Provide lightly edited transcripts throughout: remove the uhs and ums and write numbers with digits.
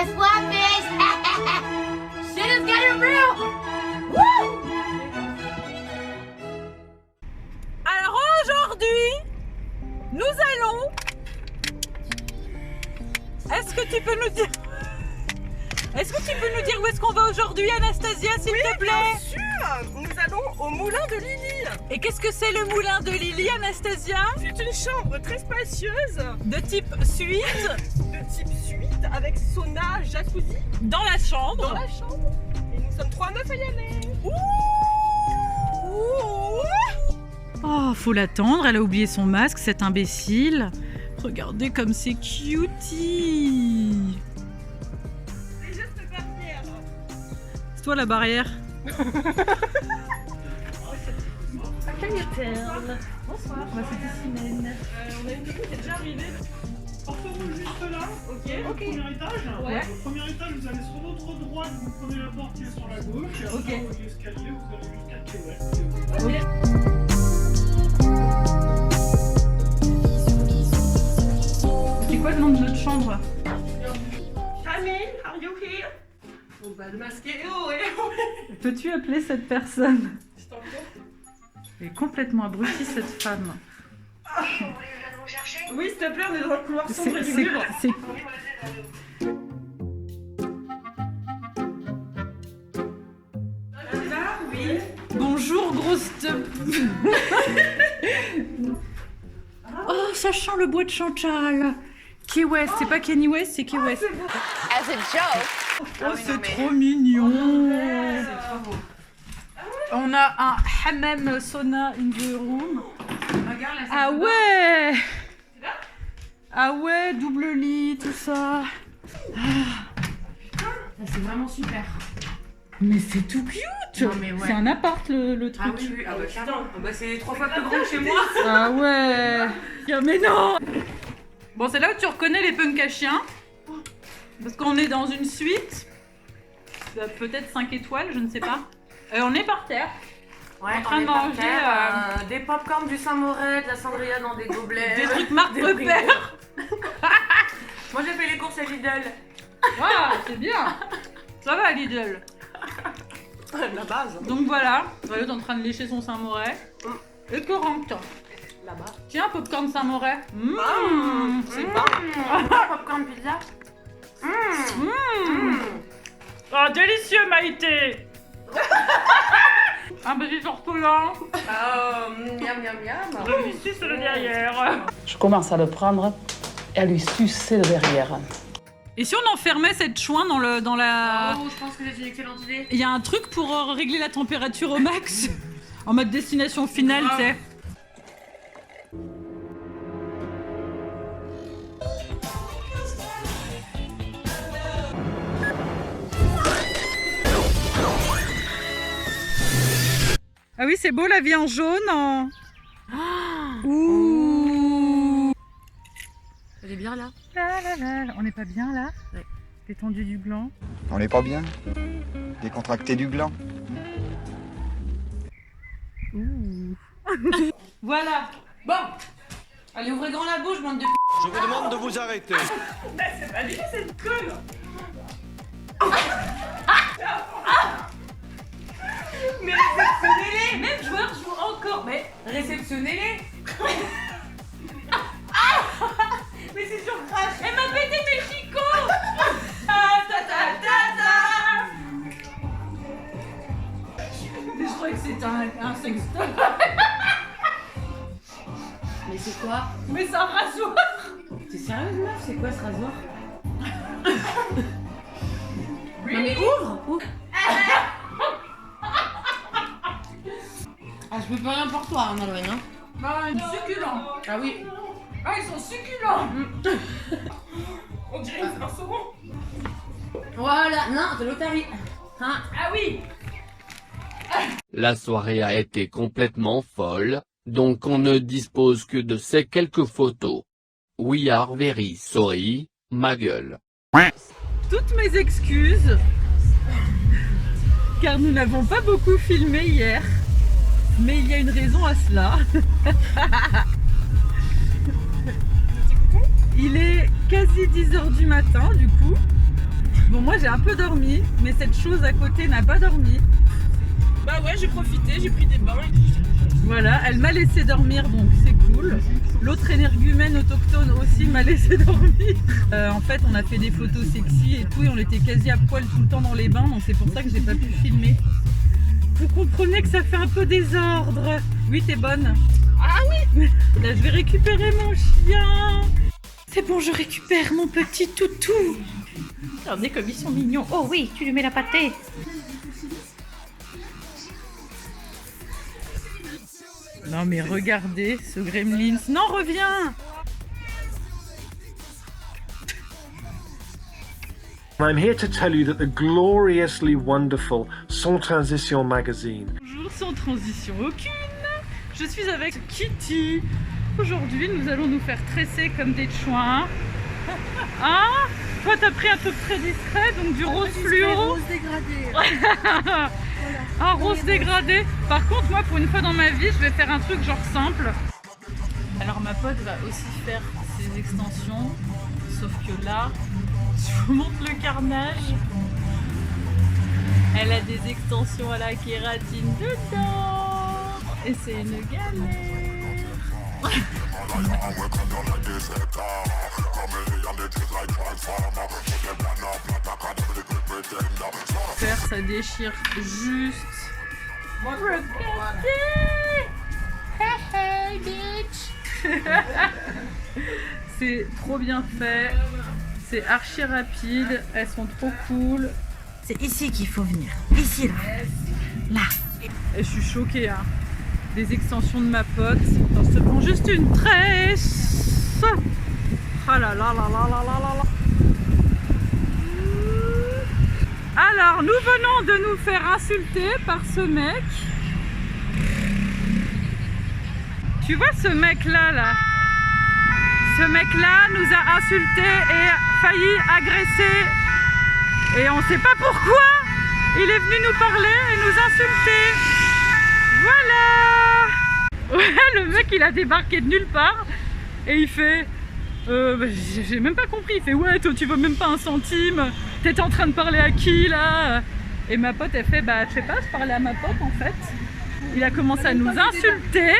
Guess what, bitch? Shit is getting real. Woo! Alors aujourd'hui, nous allons... Est-ce que tu peux nous dire... où est-ce qu'on va aujourd'hui, Anastasia, s'il te plaît? Bien sûr, nous allons au moulin de Lily. Et qu'est-ce que c'est le moulin de Lily, Anastasia? C'est une chambre très spacieuse, De type suite, de type suite, avec sauna, jacuzzi dans la chambre. dans la chambre. Et nous sommes 3 meufs à y aller. Oh, faut l'attendre, elle a oublié son masque, cette imbécile. Regardez comme c'est cutie. C'est juste le barrière. C'est toi la barrière. Bonsoir, moi c'est Simène. On a une copine qui est déjà arrivée. Portons-nous juste là, au premier étage. Ouais. Au premier étage, vous allez sur votre droite, vous prenez la porte qui est sur la gauche. Et après, au l'escalier, vous allez jusqu'à Québec. C'est quoi le nom de notre chambre? Camille, are you here? On va le masquer. Oh, Peux-tu appeler cette personne? Je t'en prie. Elle est complètement abrutie cette femme. Oui, s'il te plaît, on est dans le couloir sombre et lugubre. c'est- Là, oui. Bonjour grosse Oh, ça sent le bois de Chantal. Key West, c'est pas Kenny West, c'est Key West. As a joke. Oh, c'est trop mignon. On a un hammam sauna in the room. Ah ouais. Ah ouais, double lit, tout ça. C'est vraiment super. Mais c'est tout cute. Non, mais ouais. C'est un appart le truc. Ah oui, ah bah putain, bah c'est 3 fois plus grand que chez moi. Ah ouais. Mais non. Bon, c'est là où tu reconnais les punks à chiens. Parce qu'on est dans une suite. Peut-être 5 étoiles, je ne sais pas. On est par terre. Ouais, En train on de est par manger, terre, des popcorn, du Saint-Moret, de la sangria dans des gobelets. Des trucs marque Des repère. Moi j'ai fait les courses à Lidl. Waouh, c'est bien. Ça va, Lidl. La base. Donc voilà, Violet est en train de lécher son Saint-Moret. Et que rentre. Là-bas. Tiens, popcorn Saint-Moret. C'est bon. Popcorn pizza. Oh, délicieux, Maïté. Un petit ortolan. Miam miam miam. Je lui suce le derrière. Je commence à le prendre et à lui sucer le derrière. Et si on enfermait cette chouin dans la... Oh, je pense que c'est une excellente idée. Il y a un truc pour régler la température au max. En mode destination finale, tu sais. Ah oui, c'est beau la vie en jaune. Ouh. Elle est bien là. La, la, la, la. On n'est pas bien là? Ouais. Détendu du gland. On n'est pas bien. Décontracté du gland. Voilà. Bon. Allez, ouvrez grand la bouche, bande de Je vous demande de vous arrêter. C'est pas lui, c'est une conne. Mais réceptionnez-les. Même joueur joue encore. Mais Réceptionnez-les. Mais c'est sur crash. elle m'a pété mes chicots. Ah, ta, ta, ta, ta. Mais je croyais que c'était un sextoy. Mais c'est quoi? Mais c'est un rasoir. T'es sérieuse meuf? C'est quoi ce rasoir? Non mais ouvre. Ah je peux pas rien pour toi, Nolwenn, hein. Ah, succulent. Ah oui. Ah, ils sont succulents. On dirait une un saumon. Voilà, non, c'est l'otarie. Hein? Ah oui. La soirée a été complètement folle, donc on ne dispose que de ces quelques photos. We are very sorry, ma gueule. Toutes mes excuses, car nous n'avons pas beaucoup filmé hier, mais il y a une raison à cela. Il est quasi 10 h du matin du coup, Moi j'ai un peu dormi, mais cette chose à côté n'a pas dormi. Bah ouais, j'ai profité, j'ai pris des bains. Voilà, elle m'a laissé dormir, donc c'est cool. L'autre énergumène autochtone aussi m'a laissé dormir. En fait, on a fait des photos sexy et tout, et on était quasi à poil tout le temps dans les bains, donc c'est pour ça que j'ai pas pu filmer. Vous comprenez que ça fait un peu désordre. Oui, t'es bonne. Ah oui. Là, je vais récupérer mon chien. C'est bon, je récupère mon petit toutou. Regardez comme ils sont mignons. Oh oui, tu lui mets la pâtée. Non mais regardez ce gremlins. Non, reviens. I'm here to tell you that the gloriously wonderful Sans Transition magazine. Bonjour, sans transition aucune. Je suis avec Kitty. Aujourd'hui, nous allons nous faire tresser comme des chouins. Hein? Toi, t'as pris un truc très discret, donc du rose fluo. Rose dégradé. Un rose dégradé. Par contre, moi, pour une fois dans ma vie, je vais faire un truc genre simple. Alors, ma pote va aussi faire ses extensions. Sauf que là, je vous montre le carnage. Elle a des extensions à la kératine dedans. Et c'est une galère. Faire, ça déchire juste. Regardez. Hey, bitch. C'est trop bien fait. C'est archi rapide. Elles sont trop cool. C'est ici qu'il faut venir. Ici, là. Là. Et je suis choquée, hein. Des extensions de ma pote. On se prend juste une tresse. Ah là là là là là là là. Alors, nous venons de nous faire insulter par ce mec. Tu vois ce mec-là, là? Ce mec-là nous a insultés et failli agresser. Et on sait pas pourquoi. Il est venu nous parler et nous insulter. Voilà. Ouais, le mec, il a débarqué de nulle part. Et il fait... j'ai même pas compris. Il fait, ouais, toi, tu veux même pas un centime. T'étais en train de parler à qui, là? Et ma pote, elle fait, bah, je sais pas, je parlais à ma pote, en fait. Il a commencé à nous insulter.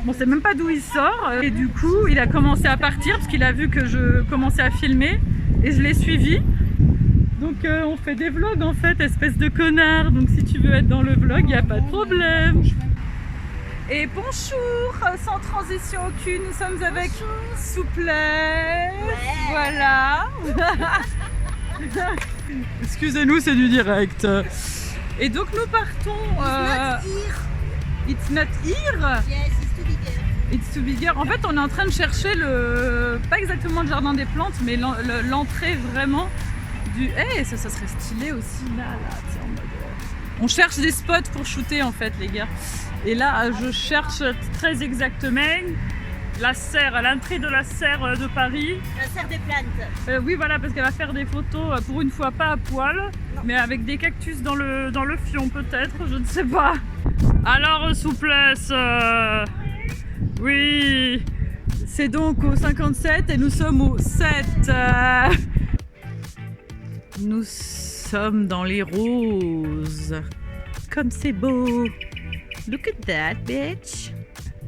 On sait même pas d'où il sort. Et du coup, il a commencé à partir parce qu'il a vu que je commençais à filmer. Et je l'ai suivi. Donc on fait des vlogs en fait, espèce de connard. Donc si tu veux être dans le vlog, il n'y a pas de problème. Et bonjour, sans transition aucune, nous sommes avec Souplesse. Voilà. Excusez-nous, c'est du direct. Et donc nous partons... It's not here. Yes, it's too big. It's too bigger. En fait, on est en train de chercher le... Pas exactement le jardin des plantes, mais l'entrée vraiment du... Eh, ça serait stylé aussi, là, en mode... On cherche des spots pour shooter, en fait, les gars. Et là, je cherche très exactement la serre, à l'entrée de la serre de Paris. La serre des plantes. Oui, voilà, parce qu'elle va faire des photos, pour une fois, pas à poil, mais avec des cactus dans le fion, peut-être, je ne sais pas. Alors, Souplesse, oui, c'est donc au 57 et nous sommes au 7. Nous sommes dans les roses. Comme c'est beau. Look at that, bitch.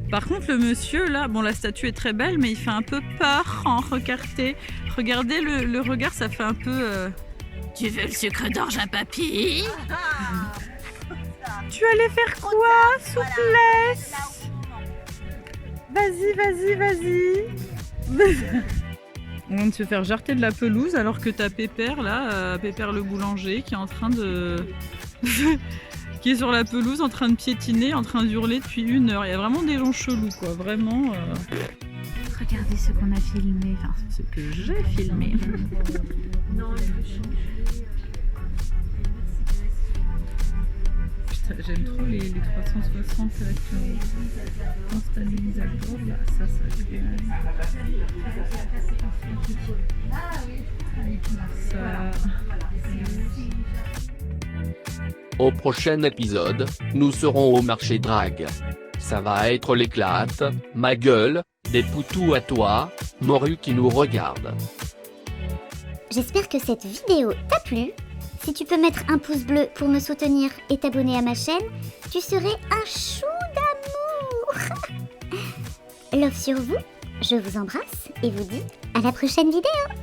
Par contre, le monsieur, là, bon, la statue est très belle, mais il fait un peu peur. Regardez, regardez le regard, ça fait un peu... Tu veux le sucre d'orge, un papy? Tu allais faire quoi, Souplesse? Vas-y, vas-y, vas-y. On vient de se faire jarter de la pelouse alors que t'as Pépère, là, Pépère le boulanger, qui est en train de... qui est sur la pelouse, en train de piétiner, en train d'hurler depuis 1 heure. Il y a vraiment des gens chelous, quoi, vraiment. Regardez ce qu'on a filmé. Enfin, ce que j'ai filmé. non, J'aime trop les 360 avec un stabilisateur, là, ça Au prochain épisode, nous serons au marché drague. Ça va être l'éclate, ma gueule, des poutous à toi, morue qui nous regarde. j'espère que cette vidéo t'a plu. Si tu peux mettre un pouce bleu pour me soutenir et t'abonner à ma chaîne, tu serais un chou d'amour. Love sur vous, je vous embrasse et vous dis à la prochaine vidéo.